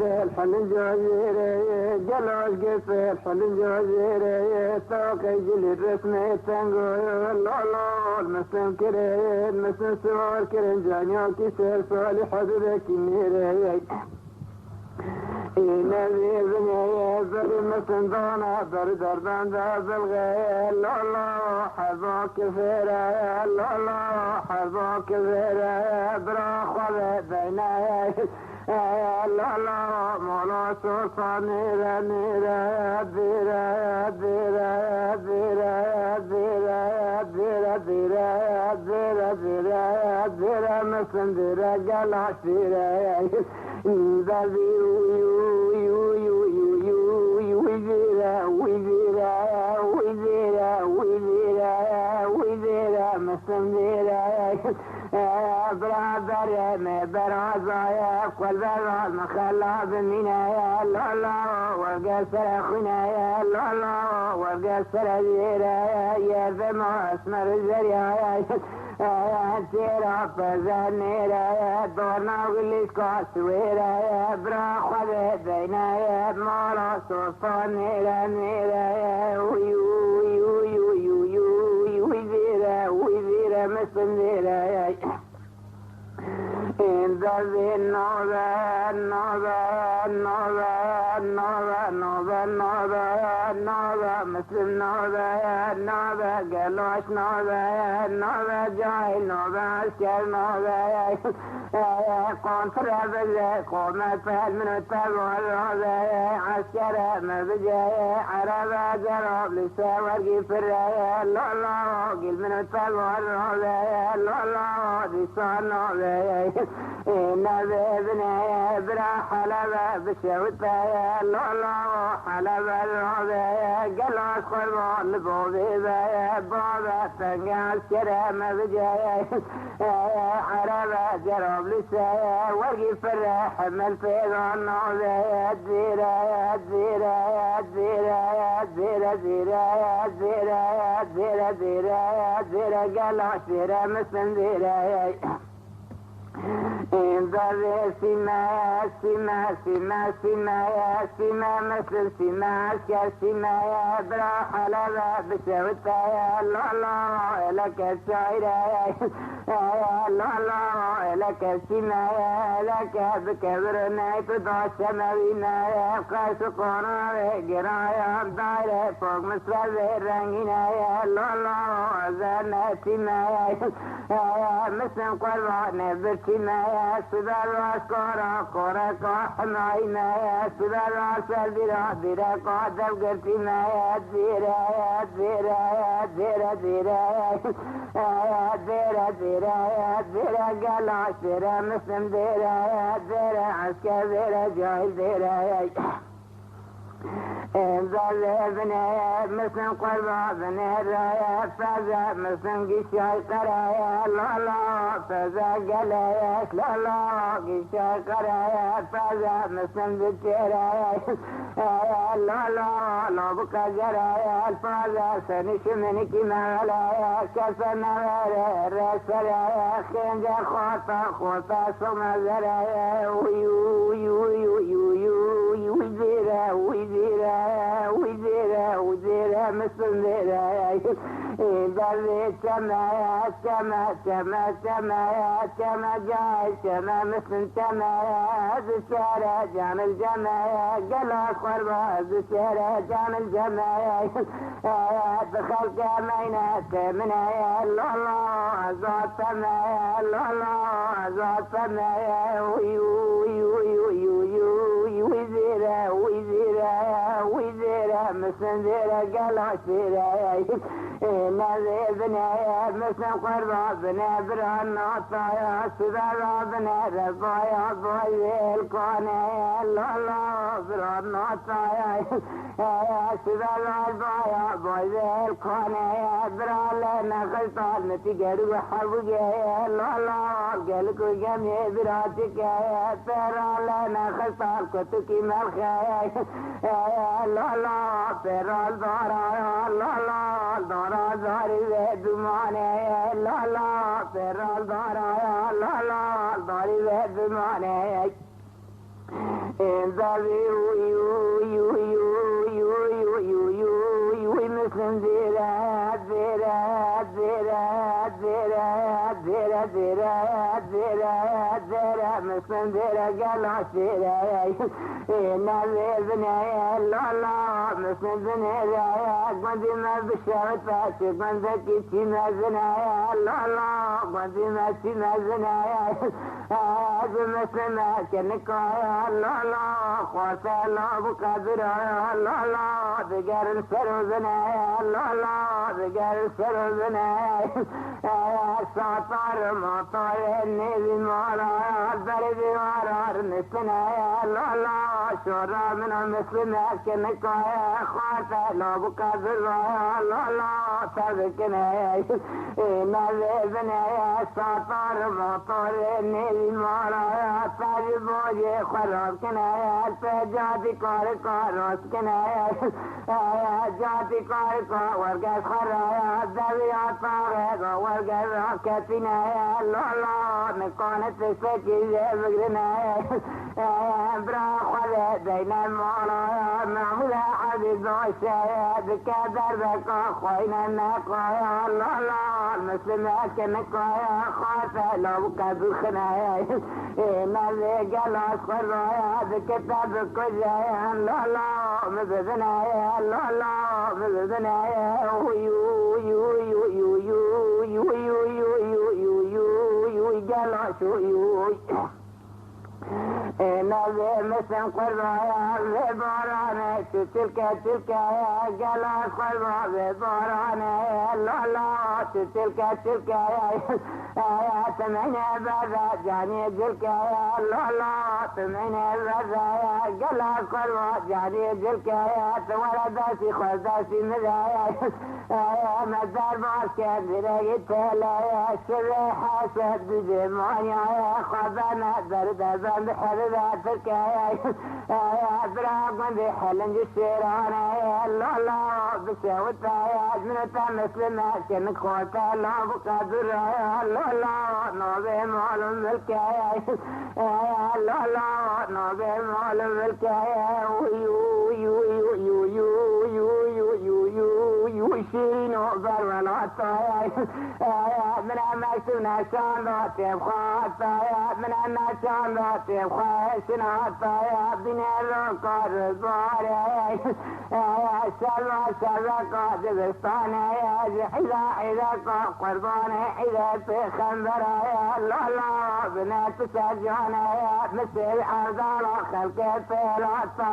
الحل الجزيرة جلوش قص الحل الجزيرة توقي جلي الرسم تنقول لولو المسلم كرين مسلم سوار كرين جانيو كسر صالح حدودك النيري نبي بني بر مسلم دونا بر دردان داب الغير لولو حربوك فيرا لولو حربوك فيرا برا خوض بيناي لا لا مولا سلطان نيرا نيرا ديرا ديرا ديرا ديرا ديرا ديرا ديرا ديرا ديرا مسلم ديرا قلع ديرا دبي يو يو يو يو يو يو ويديرا ويديرا ويديرا ويديرا ويديرا مسلم ديرا برابر میں برازایا کل براز مخلا بمینایا لالا وقسر خنایا لالا وقسر زیرایا یرد اسمر زریایا تیرا پزر نیرایا دورنا غلیس کا سویرایا برا خود بینایا مالا سلطان نیرا نیرایا ویو ویو ویو ویو ویو ویزیرا ویزیرا مسلم نیرایا in the Nova Nova Nova Nova Nova Nova Nova Muslim Nova Nova Galosh Nova Nova Jai Nova Askar Nova قوم فرابل قوم فهد من التبع عسكر مبجاي عربا جرب لسا ورقي فريا لولا قل من التبع لولا ديسان نوبي نبي بني برا حلبة بشوتايا لولا حلبة نوبي قلوش قربان لبوبي بابا تنقى عسكر مبجاي عربا جرب لسا ورقي فرح من فيضان نوبي الزيرا الزيرا الزيرا الزيرا الزيرا الزيرا الزيرا الزيرا الزيرا قلوش زيرا مسلم زيرا انظر سما سما سما سما سما مثل سما عسكر سما برا حلبة بشوتايا لا لك الشعيرة لا لك سما لك بكبر نايت ضع سماوينا قاس قونا قرايا دايرة فوق مصر الرنجينا لا زرنا سما مسلم قربان برسما سبال واسكورا كورا كحماينا سبال واسر ديرا ديرا قادم قرسما ديرا ديرا ديرا ديرا ديرا ديرا ديرا قلع ديرا مسلم ديرا ديرا عسكر ديرا جاهل ديرا انظر بني مسلم قربا بني الرايا فازا مسلم قشاي قرايا لا فازا قلايا لا قشاي قرايا فازا مسلم بالترايا لا بقى جرايا الفازا سنش منك مغلايا كسنا رسلايا خنجر خوطا سما زرايا ويو ويو ويو ويو وزيرا وزيرا وزيرا وزيرا مسلم زيرا دري سما سما سما سما سما جاي سما مسلم سما زسارة جام الجماعة قلا قربا زسارة جام الجماعة دخل جامعينات من الله زاد سما الله زاد سما ويو ويو ويو ويو وزيرا وزيرا وزيرا مسلم زيرا قلا سيرا نبي بني مسلم قربا بني بران نطايا سبا بني ربايا بوي الكوني الله بران نطايا سبا ربايا بوي الكوني بران لنا خلطان نتقر وحبقي الله قلقو جميع براتك بران لنا خلطان كتكي ملخي الله بران دارا الله دارا داري دمانه لا فرال دارا لا داري دمانه دابي مسلم زيرات زيرات زيرات زيرات زيرات زيرات زيرات زيرات مسلم زيرات قالوا زيرات نبي بنايا الله مسلم بنايا قندي ما بشوت فاشي قندك تيما بنايا الله قندي ما تيما بنايا هذا مسلم كنك الله خواسا الله بقدر الله دقر السر بنايا الله دقر السر بنايا ساطر مطر النبي مارا البرد مارا نسنايا الله شورا من مسلم كنك خواسا الله بقدر الله تذكنا نبي بنايا ساطر مطر النبي مارا تاج بوجه خراب كنايا جاتي كار كنايا جاتي كار ورقة خرايا دبيا طارق ورقة كتنايا لولا نكون تسكي بقرنايا برا خذ دينا المولا معمولا حديث وشايا بكادر بكا خوينا نقايا لولا المسلم كنقايا خاطئ لو كذو خنايا نبي قلاس خرايا بكتاب كجايا لولا مبذنايا لولا مبذنايا ويو يو يو يو يو يو يو يو يو يو يو قلاس ويو نبي مسلم قربايا ببارانه تلك يا قلاس قربا ببارانه لولا تلك يا تمعنا بذا جاني جلك يا لولا تمعنا بذا يا قلاس قربا جاني جلك يا ولداسي خلداسي مذايا يا مدار باسكت برقت يا الشر حاسد بجمعانيا يا خبانا درد بحر ذاتك يا براق بحلنج الشيرانة يا لولا بسوتا يا أجمنة مسلمة كنك خوتا لا بقدر يا لولا نوبي معلوم ملك يا لولا نوبي معلوم ملك يا ويو يو يو يو يو يو يو يو يو يو شيرينو برولوتا يا من أمكتنا شانوتي بخاطا يا من أمكتنا شانوتي بخاطا يا بنيرو قرباري يا سلوى قادبستاني يا إذا قرباني إذا تخنبرا يا لولا بنات سجاني يا مثل أرضالا خلق فيلاتا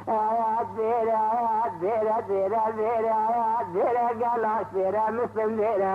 يا ديرا يا ديرا ديرا ديرا يا ديرا قلاش ديرا مسلم ديرا